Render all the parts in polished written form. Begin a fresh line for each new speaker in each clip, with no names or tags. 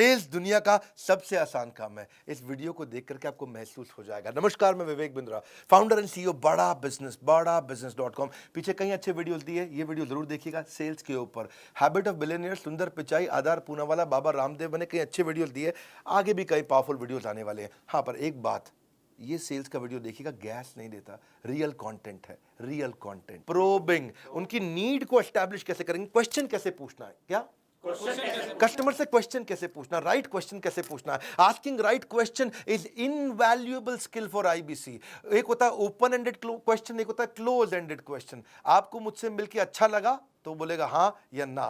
Sales दुनिया का सबसे आसान काम है। इस वीडियो को देख करके आपको महसूस हो जाएगा। नमस्कार, मैं Vivek Bindra, founder and CEO बड़ा बिजनेस.com। पीछे कई अच्छे वीडियोस दिए, ये वीडियो जरूर देखिएगा सेल्स के ऊपर। हैबिट ऑफ बिलियनियर, सुंदर पिचाई, आधार पूनावाला, बाबा रामदेव ने कई अच्छे वीडियोस दिए। आगे भी कई पावरफुल वीडियोस आने वाले हैं। हाँ, पर एक बात, ये सेल्स का वीडियो देखिएगा, गैस नहीं देता, रियल कंटेंट है, रियल कंटेंट। प्रोबिंग, उनकी नीड को एस्टैब्लिश कैसे करेंगे, क्वेश्चन कैसे पूछना है, क्या कस्टमर से क्वेश्चन कैसे पूछना, राइट क्वेश्चन कैसे पूछना है। Asking right question is invaluable skill for IBC. एक होता है ओपन एंडेड क्वेश्चन, एक होता है क्लोज एंडेड क्वेश्चन। आपको मुझसे मिलके अच्छा लगा तो बोलेगा हाँ या ना।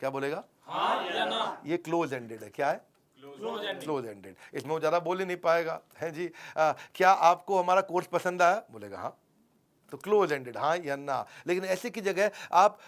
क्या बोलेगा? हाँ या ना। ये क्लोज एंडेड है। क्या है? Close ended. इसमें वो ज्यादा बोल ही नहीं पाएगा, है जी। क्या आपको हमारा कोर्स पसंद आया? बोलेगा हाँ, तो क्लोज एंडेड, हाँ या ना। लेकिन ऐसे की जगह आप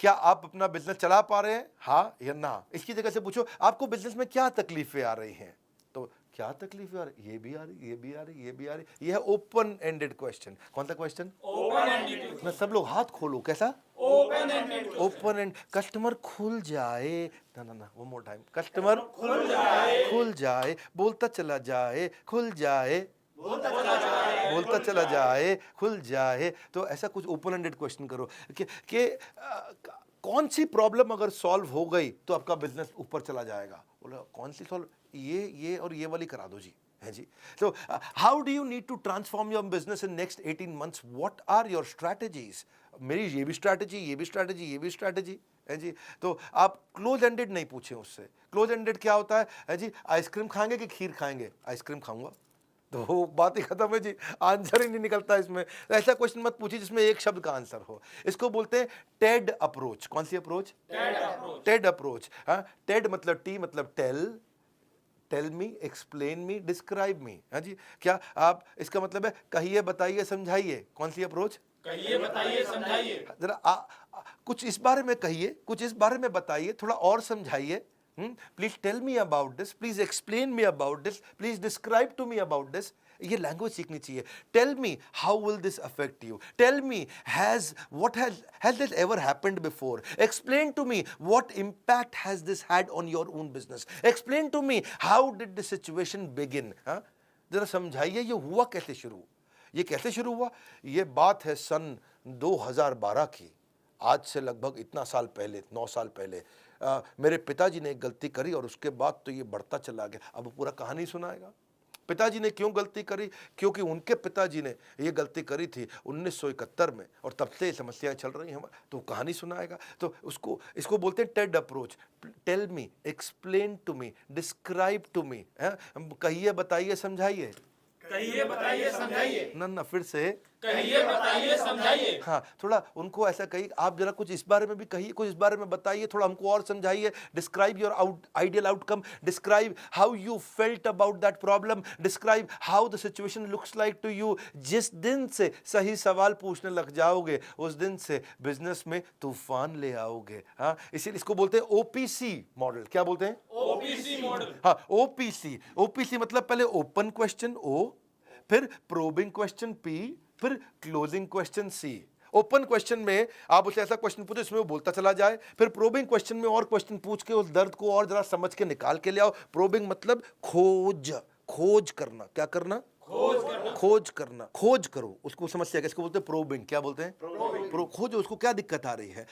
क्या आप अपना बिजनेस चला पा रहे हैं, हाँ या ना। इसकी जगह से पूछो आपको बिजनेस में क्या तकलीफें आ रही हैं, तो क्या तकलीफें आ रही, ये भी आ रही, ये भी आ रही, ये भी आ रही। ये है ओपन एंडेड क्वेश्चन। कौन सा क्वेश्चन? Open ended. ना सब लोग हाथ खोलो, कैसा? Open ended. Open and, customer खुल जाए, ना ना ना, वो मोर टाइम, कस्टमर खुल जाए, बोलता चला जाए, खुल जाए, बोलता चला जाए, खुल जाए। तो ऐसा कुछ ओपन एंडेड क्वेश्चन करो कि कौन सी प्रॉब्लम अगर सॉल्व हो गई तो आपका बिजनेस ऊपर चला जाएगा। बोला कौन सी सॉल्व? ये और ये वाली करा दो जी, है जी। तो how do you need to transform your business in next 18 months, what are your strategies. मेरी ये भी स्ट्रैटेजी, ये भी स्ट्रैटेजी, ये भी स्ट्रैटेजी, है जी। तो आप क्लोज एंडेड नहीं पूछे उससे। क्लोज एंडेड क्या होता है जी? आइसक्रीम खाएंगे कि खीर खाएंगे? आइसक्रीम खाऊंगा, तो बात ही खत्म है जी, आंसर ही नहीं निकलता इसमें। ऐसा क्वेश्चन मत पूछिए जिसमें एक शब्द का आंसर हो। इसको बोलते हैं टेड अप्रोच। कौन सी अप्रोच? TED approach. हाँ, टेड मतलब टी मतलब tell me, explain me, describe me. हाँ जी। क्या आप, इसका मतलब है कहिए, बताइए, समझाइए। कौन सी अप्रोच? कहिए, बताइए, समझाइए। जरा कुछ इस बारे में कहिए, कुछ इस बारे में बताइए, थोड़ा और समझाइए। Please tell me about this, please explain me about this, please describe to me about this. ये लैंग्वेज सीखनी चाहिए। Tell me how will this affect you, tell me has this ever happened before, explain to me what impact has this had on your own business, explain to me how did this situation begin. जरा समझाइए ये हुआ कैसे शुरू, ये कैसे शुरू हुआ। ये बात है सन 2012 की, आज से लगभग इतना साल पहले, 9 साल पहले। मेरे पिताजी ने एक गलती करी और उसके बाद तो ये बढ़ता चला गया। अब पूरा कहानी सुनाएगा। पिताजी ने क्यों गलती करी? क्योंकि उनके पिताजी ने ये गलती करी थी 1971 में, और तब से समस्याएं चल रही हैं। तो कहानी सुनाएगा। तो इसको बोलते हैं TED approach. Tell me, explain to me, describe to me. कहिए, बताइए, समझाइए। कहिए, बताइए, समझाइए। ना फिर से कहिए, बताइए, समझाइए। हाँ, थोड़ा उनको ऐसा कहिए, आप जरा कुछ इस बारे में भी कहिए, कुछ इस बारे में बताइए, थोड़ा हमको और समझाइए। Describe your ideal outcome, describe how you felt about that problem, describe how the situation looks like to you. जिस दिन से सही सवाल पूछने लग जाओगे उस दिन से बिजनेस में तूफान ले आओगे। हाँ, इसीलिए इसको बोलते हैं ओपीसी मॉडल। क्या बोलते हैं? OPC model. हाँ, ओपीसी मतलब पहले ओपन क्वेश्चन ओ, फिर प्रोबिंग क्वेश्चन पी, फिर क्लोजिंग क्वेश्चन सी। ओपन क्वेश्चन में आप उसे ऐसा क्वेश्चन पूछो इसमें वो बोलता चला जाए, फिर प्रोबिंग क्वेश्चन में और क्वेश्चन पूछ के उस दर्द को और जरा समझ के निकाल के ले आओ। प्रोबिंग मतलब खोज करना। क्या करना? खोज करो उसको, समस्या किसको बोलते हैं? प्रोबिंग। क्या बोलते हैं? खोजो उसको, क्या दिक्कत आ रही है,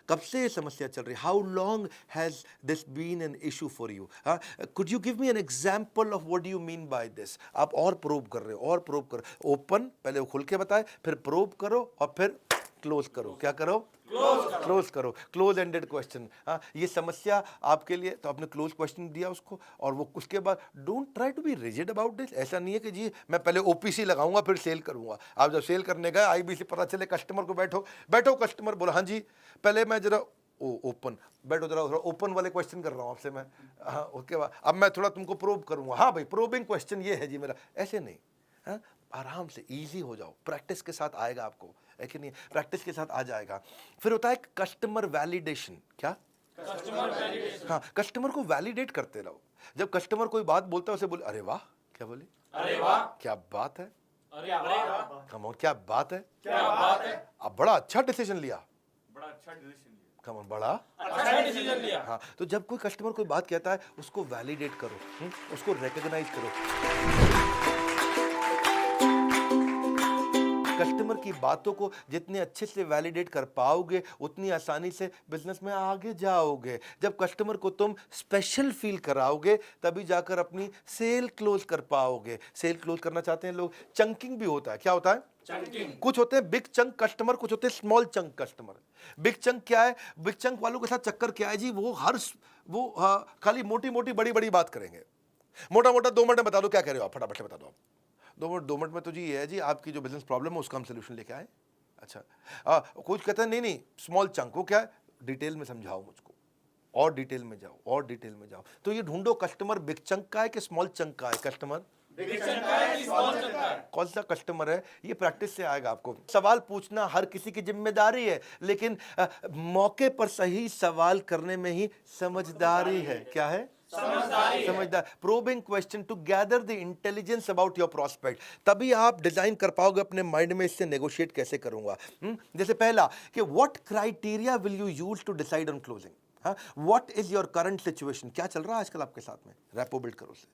कब से समस्या चल रही है, how long has this been an issue for you, could you give me an example of what do you mean by this. आप और प्रोब कर रहे हो, और प्रोब करो। ओपन पहले वो खुल के बताए, फिर प्रोब करो और फिर क्लोज करो। क्या करो? क्लोज करो। Close ended question. ये समस्या आपके लिए, तो आपने क्लोज क्वेश्चन दिया उसको, और वो उसके बाद don't try to be rigid about this. ऐसा नहीं है कि जी मैं पहले ओपीसी लगाऊंगा फिर सेल करूंगा। आप जब सेल करने गए आईबीसी, पता चले कस्टमर को बैठो कस्टमर बोला हाँ जी, पहले मैं जरा ओपन बैठो, जरा ओपन वाले क्वेश्चन कर रहा हूँ आपसे मैं। हाँ, उसके बाद अब मैं थोड़ा तुमको प्रोब करूंगा। हाँ भाई, प्रोबिंग क्वेश्चन ये है जी मेरा। ऐसे नहीं, हाँ, आराम से इजी हो जाओ। प्रैक्टिस के साथ आएगा आपको, है कि नहीं? प्रैक्टिस के साथ आ जाएगा। फिर होता है कस्टमर वैलिडेशन। क्या? Customer validation. हाँ, कस्टमर को वैलिडेट करते रहो। जब कस्टमर कोई बात बोलता है उसे बोले अरे वाह। क्या बोले? अरे वाह, क्या बात है। अरे वाह, कम ऑन, क्या बात है, क्या बात है। अब बड़ा अच्छा डिसीजन लिया, बड़ा अच्छा डिसीजन लिया। कम ऑन, बड़ा
अच्छा डिसीजन लिया।
हाँ। तो जब कोई कस्टमर कोई बात कहता है उसको वैलिडेट करो, उसको रिकॉग्नाइज करो। कस्टमर की बातों को जितने अच्छे से वैलिडेट कर पाओगे उतनी आसानी से बिजनेस में आगे जाओगे। जब कस्टमर को तुम स्पेशल फील कराओगे तभी जाकर अपनी सेल क्लोज कर पाओगे। सेल क्लोज करना चाहते हैं लोग, चंकिंग भी होता है। क्या होता है?
चंकिंग।
कुछ होते हैं बिग चंक कस्टमर, कुछ होते हैं small chunk customer. Big chunk क्या है? बिग चंक वालों के साथ चक्कर क्या है जी, वो खाली मोटी मोटी बड़ी बड़ी बात करेंगे। मोटा मोटा 2 मिनट में बता दो क्या कह रहे हो आप, फटाफट से बता दो आप। 2 मिनट में तो जी ये है जी, आपकी जो बिजनेस प्रॉब्लम है उसका हम सोल्यूशन लेके आए। अच्छा, कुछ कहते हैं नहीं नहीं स्मॉल चंक, वो क्या है? डिटेल में समझाओ मुझको, और डिटेल में जाओ, और डिटेल में जाओ। तो ये ढूंढो कस्टमर बिग चंक का है कि स्मॉल चंक का है। कस्टमर
बिग चंक का है कि स्मॉल चंक का है?
कौन सा कस्टमर है, ये प्रैक्टिस से आएगा आपको। सवाल पूछना हर किसी की जिम्मेदारी है, लेकिन मौके पर सही सवाल करने में ही समझदारी है। क्या है? समझदार। Probing question to gather the intelligence about your prospect. तभी आप डिजाइन कर पाओगे अपने माइंड में इससे नेगोशिएट कैसे करूंगा। जैसे पहला कि what criteria will you use to decide on closing. What is your current situation, क्या चल रहा है आजकल आपके साथ में, रैपो बिल्ड करो उससे।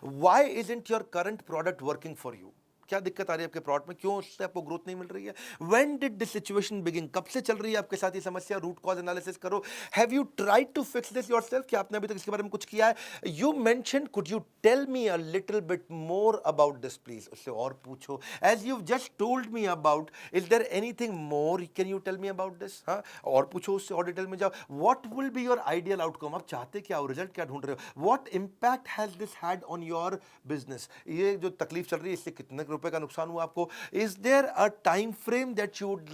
Why isn't your current product working for you, क्या दिक्कत आ रही है आपके प्रोडक्ट में, क्यों उससे आपको ग्रोथ नहीं मिल रही है। When did this situation begin, कब से चल रही है आपके साथ ये समस्या, रूट कॉज एनालिसिस करो। Have you tried to fix this yourself, क्या आपने अभी तक इसके बारे में कुछ किया है। You mentioned could you tell me a little bit more about this please, उससे और पूछो। As you just told me about, is there anything more, can you tell me about this. हाँ, और पूछो उससे, और डिटेल में जाओ। What will be your ideal outcome, आप चाहते क्या हो, रिजल्ट क्या ढूंढ रहे हो। What impact has this had on your business, ये जो तकलीफ चल रही है इससे कितने रुपए का नुकसान हुआ आपको। Is there a time frame that you would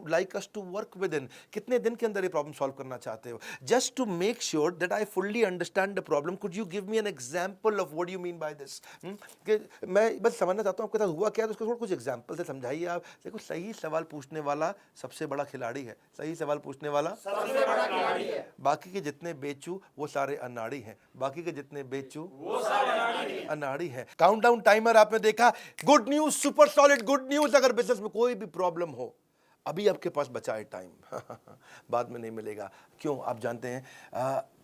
like us to work within, कितने दिन के अंदर ये प्रॉब्लम सॉल्व करना चाहते हो। Just to make sure that I fully understand the problem, could you give me an example of what you mean by this. कि मैं बस समझना चाहता हूं आपके साथ हुआ क्या, तो उसको थोड़ा कुछ एग्जांपल से समझाइए आप। देखो, सही सवाल पूछने वाला सबसे बड़ा खिलाड़ी है, सही सवाल पूछने वाला
सबसे बड़ा खिलाड़ी है।
बाकी के जितने बेचू वो सारे अनाड़ी हैं, बाकी के जितने बेचू
वो सारे अनाड़ी हैं।
अनाड़ी है। काउंटडाउन टाइमर आपने देखा, good news, super solid good news. अगर बिजनेस में कोई भी प्रॉब्लम हो, अभी आपके पास बचा है टाइम, बाद में नहीं मिलेगा। क्यों, आप जानते हैं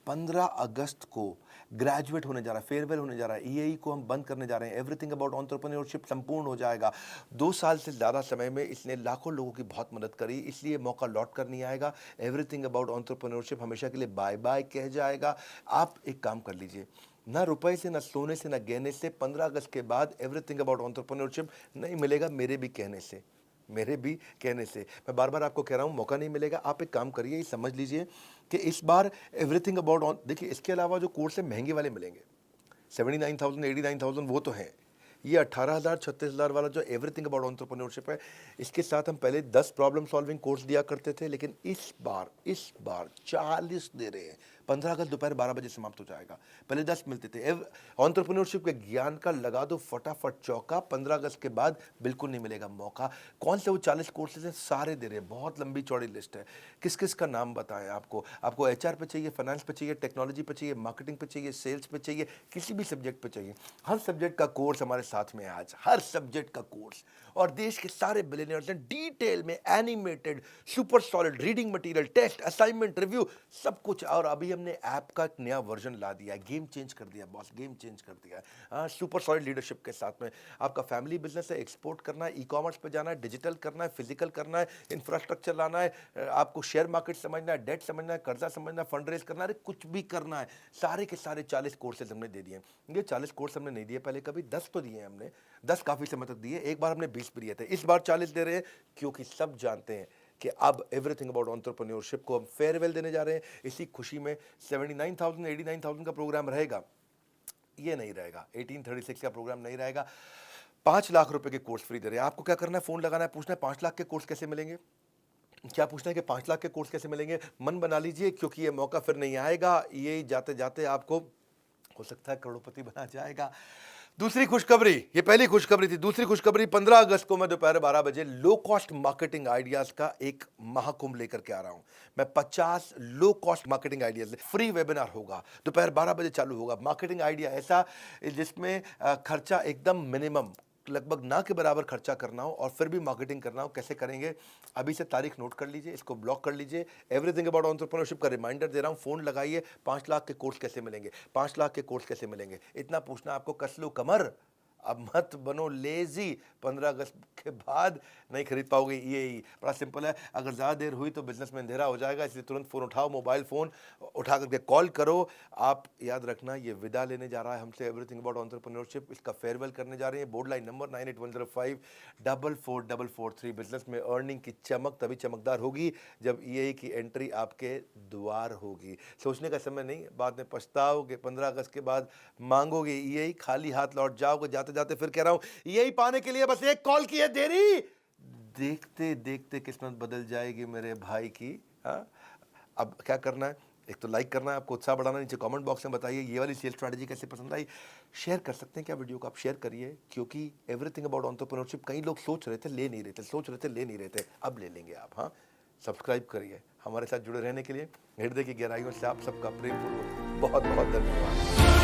15 अगस्त को ग्रेजुएट होने जा रहा है, फेयरवेल होने जा रहा है, ईएई को हम बंद करने जा रहे हैं। एवरीथिंग अबाउट एंटरप्रेन्योरशिप संपूर्ण हो जाएगा। 2 साल से ज़्यादा समय में इसने लाखों लोगों की बहुत मदद करी, इसलिए मौका लौट कर नहीं आएगा। एवरीथिंग अबाउट एंटरप्रेन्योरशिप हमेशा के लिए बाय बाय कह जाएगा। आप एक काम कर लीजिए, ना रुपए से, ना सोने से, ना गहने से, 15 अगस्त के बाद एवरीथिंग अबाउट एंटरप्रेन्योरशिप नहीं मिलेगा, मेरे भी कहने से, मेरे भी कहने से। मैं बार बार आपको कह रहा हूँ, मौका नहीं मिलेगा। आप एक काम करिए, समझ लीजिए कि इस बार एवरीथिंग अबाउट, देखिए इसके अलावा जो कोर्स है महंगे वाले मिलेंगे, 79,000 89,000 वो तो हैं। ये 18,000 36,000 वाला जो एवरीथिंग अबाउट एंटरप्रेन्योरशिप है, इसके साथ हम पहले 10 प्रॉब्लम सॉल्विंग कोर्स दिया करते थे, लेकिन इस बार 40 दे रहे हैं। 15 अगस्त दोपहर 12 बजे समाप्त हो जाएगा, पहले 10 मिलते थे। एंटरप्रेन्योरशिप के ज्ञान का लगा दो फटाफट चौका, 15 अगस्त के बाद बिल्कुल नहीं मिलेगा मौका। कौन से वो 40 कोर्सेज हैं, सारे दे रहे हैं, बहुत लंबी चौड़ी लिस्ट है। किस किस का नाम बताएं आपको एचआर पे चाहिए, फाइनेंस पे चाहिए, टेक्नोलॉजी पे चाहिए, मार्केटिंग पे चाहिए, सेल्स पे चाहिए, किसी भी सब्जेक्ट पे चाहिए, हर सब्जेक्ट का कोर्स हमारे साथ में है आज, हर सब्जेक्ट का कोर्स। और देश के सारे बिलियनियर्स ने डिटेल में animated super solid reading material, test, assignment, review, सब कुछ। और अभी हमने ऐप का एक नया वर्जन ला दिया है, गेम चेंज कर दिया बॉस, गेम चेंज कर दिया है। सुपर सॉलिड लीडरशिप के साथ में आपका फैमिली बिजनेस है, एक्सपोर्ट करना है, ई कॉमर्स पे जाना है, डिजिटल करना है, फिजिकल करना है, इंफ्रास्ट्रक्चर लाना है, आपको शेयर मार्केट समझना है, डेट समझना है, कर्जा समझना है, फंड रेज करना है, कुछ भी करना है, सारे के सारे 40 कोर्सेज हमने दे दिए। ये 40 कोर्स हमने नहीं दिए पहले कभी, 10 तो दिए हमने, 10 काफी समय तक दिए, एक बार हमने 20 भी दिए थे, इस बार 40 दे रहे हैं, क्योंकि सब जानते हैं कि अब एवरीथिंग अबाउट एंटरप्रेन्योरशिप को हम फेयरवेल देने जा रहे हैं। इसी खुशी में 79,000 89,000 का प्रोग्राम रहेगा, ये नहीं रहेगा, 1836 का प्रोग्राम नहीं रहेगा। 5 लाख रुपए के कोर्स फ्री दे रहे हैं। आपको क्या करना है, फोन लगाना है, पूछना है 5 लाख के कोर्स कैसे मिलेंगे। क्या पूछना है कि 5 लाख के कोर्स कैसे मिलेंगे, मन बना लीजिए, क्योंकि ये मौका फिर नहीं आएगा। ये जाते जाते आपको हो सकता है करोड़पति बना जाएगा। दूसरी खुशखबरी, ये पहली खुशखबरी थी, दूसरी खुशखबरी 15 अगस्त को मैं दोपहर 12 बजे लो कॉस्ट मार्केटिंग आइडियाज का एक महाकुंभ लेकर के आ रहा हूं। मैं 50 low cost marketing ideas, free webinar होगा, दोपहर 12 बजे चालू होगा। मार्केटिंग आइडिया ऐसा जिसमें खर्चा एकदम मिनिमम, लगभग ना के बराबर खर्चा करना हो और फिर भी मार्केटिंग करना हो, कैसे करेंगे? अभी से तारीख नोट कर लीजिए, इसको ब्लॉक कर लीजिए। एवरीथिंग अबाउट एंटरप्रेन्योरशिप का रिमाइंडर दे रहा हूँ, फ़ोन लगाइए। 5 लाख के कोर्स कैसे मिलेंगे, 5 लाख के कोर्स कैसे मिलेंगे, इतना पूछना आपको। कस लो कमर, अब मत बनो लेजी। 15 अगस्त के बाद नहीं खरीद पाओगे ईएई। बड़ा सिंपल है, अगर ज़्यादा देर हुई तो बिजनेस में अंधेरा हो जाएगा, इसलिए तुरंत फ़ोन उठाओ, मोबाइल फ़ोन उठा करके कॉल करो। आप याद रखना, ये विदा लेने जा रहा है हमसे एवरीथिंग अबाउट एंटरप्रेन्योरशिप। इसका फेयरवेल करने जा रहे हैं। Board line number 9810544443। बिजनेस में अर्निंग की चमक तभी चमकदार होगी जब ईएई की एंट्री आपके द्वार होगी। सोचने का समय नहीं, बाद में पछताओगे। 15 अगस्त के बाद मांगोगे ईएई, खाली हाथ लौट जाओगे। जाते जाते फिर कह रहा हूं, यही पाने के लिए बस एक कॉल की है देरी। देखते देखते किस्मत बदल जाएगी मेरे भाई की। हाँ, अब क्या करना है? एक तो लाइक करना है, आपको उत्साह बढ़ाना। नीचे कमेंट बॉक्स में बताइए ये वाली सेल स्ट्रैटेजी कैसे पसंद आई। शेयर कर सकते हैं क्या वीडियो को? आप शेयर करिए, क्योंकि एवरीथिंग अबाउट एंटरप्रेन्योरशिप कई लोग सोच रहे थे, ले नहीं रहे थे, सोच रहे थे, ले नहीं रहे थे, अब ले लेंगे आप। हाँ, सब्सक्राइब करिए। हमारे साथ जुड़े रहने के लिए हृदय की गहराइयों से आप सबका प्रेमपूर्वक बहुत बहुत धन्यवाद।